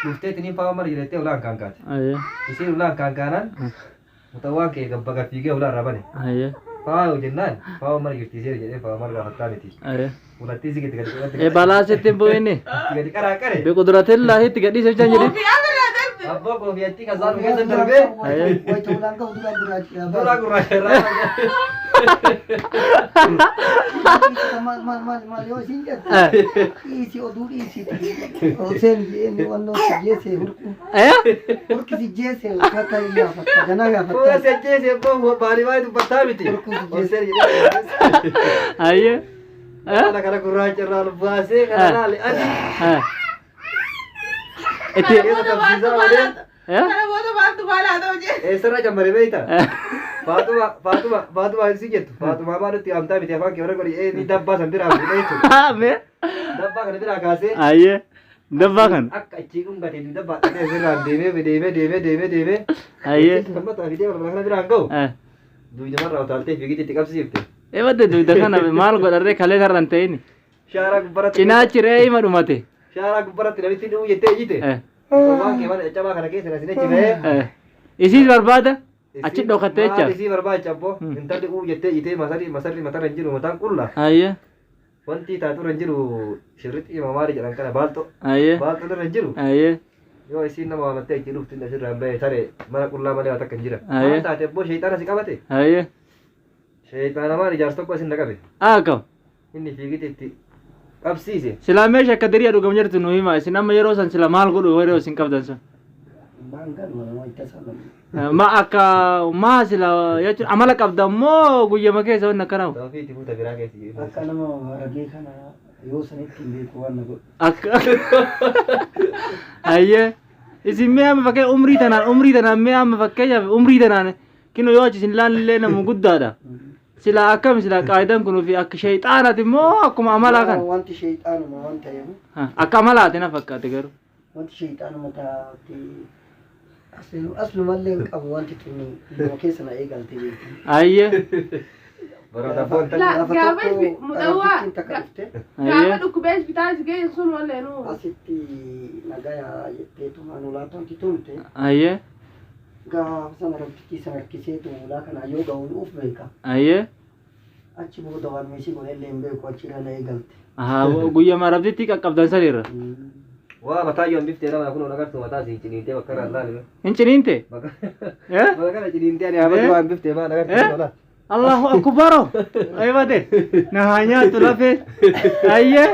Dhufteetiniin fa'aa mara jedhattee ulaan kan kaate. Ayyee. Isiin ulaan kan kaanaan mutawwaan kee gabbaga fiigee ulaan rabane. Ayyee. Fa'aa yoo jennaan fa'aa mara jirtiisee jedhee fa'aa mara gaafattaa miti. Ayyee. Ulattii si gadi gadi. Balaasitti hin bu'inni. Gadi qaraa qare. Biqiltuuratillahi itti gadhiisa jechaan jedhi. Abbaa koofiyatti kan saanu keessa darbee. Wayita ulaan qabu dura gurraacha. Dura gurraacha irraa. Maal yoo isin jettu dhiisii oduu dhiisiiti. Oseen inni wannoo si jeesee hurki si jeesee uffata gaafatta ganaa Fuula gaafatta. si jeesee abbaa baali baay'ee dubbataa miti. Jeesee jedhee. Ayyee. Kana gurraacha irraa baasee kana laale adii. Itti. Keessa qabsiisaa malee. Kana booda maaltu maalaa ta'u jee. Eessarraa jammaree beeyta? Faatuma si jettu. Faatuma maalutti amtaa miti afaan kee godhi ni dabbaa san biraa fuudhee jechuudha. Mee. Dabbaa kana biraa kaasee. Ayyee. Dabbaa kan. Akka achii dhungatee ni dabbaa dhaqee sirraan deemee. Ayyee. Kammataa fidee walbaa kana biraan ga'u. Duujamarraa utaaltee fiigite itti qabsiifte. Eebadde duyda kana maal godharree kalee tarran ta'ini. Shaaraa gubbaratti. Cinaachi re'ee ima dhumate. Shaaraa gubbaratti namitti dhuu jettee ejjite. Waan kee mana caccabaa kana keessa na sinechi ba'ee. Isiis barbaada. Achi dhokattee jecha. Isii barbaacha abboo. Intalli uu jettee ijitee masarri matarra hin jiru mataan qulla. Ayyee. Wanti taaturra hin jiru shirrixii mamaari jedhan kana baalto. Ayyee. Baalto irra hin jiru. Ayyee. Yoo isiin nama waamattee itti dhuftin asirraa hin bahe tare mana qullaa malee waa takka hin jira. Ayyee. Maal taate abboo sheexaana si qabate. Ayyee. Sheexaana maal ijaarsa tokko isin naqabe. Akkam. Inni fiigite itti qabsiise. Silaa meesha akka dirii dhugam jirtu nu hima isin amma yeroo san sila maal godhu yeroo isin qabdan sun. Ma akka maa sila jechuun amala qabdan moo guyyama keessa wanna akkana. Ofii itti fuuta biraa keessa jiru. Akka nama ragee kana yoo sanitti hin beeku waan na godhu. Akka. Ayyee. Isin mee amma fakkee umrii tanaan mee amma fakkeenyaaf umrii tanaan kinu yoo achi isin laallee namu guddaadha. Sila akkam sila qaayidaan kun fi akka shayxaanaati moo akkuma amalaa kan? Wanti shayxaanuma waan ta'eef. Akka amalaati na fakkaate garuu. Wanti shayxaanuma taate aslumallee hin qabu wanti tuni nama keessa na eegalte beekti. Ayyee. Baroota foon Gaafa mudawaa. Ayyee. Gaafa dhukkubee hospitaala si geessu sun wallee nu. Asitti nagaya jetteetu anulaatoon titumte. Ayyee. Gaafa sana rabbitti sana harkiseetu ulaa kana yoo ga'uun uf beeka. Ayyee. Achi booda waan meeshii godhellee hin beeku achirra na eegalte. Guyyaa rabbitti qaqqabdan sadiirra. waa mataa yoo biftee nama kun agartu mataa si ciniintee bakka irraa laale hin ciniinte bakka kana ciniintee ani habatu waan biftee maan agartu Allahu akbar. Ayo bade. Nah hanya tu lah fe. Aye.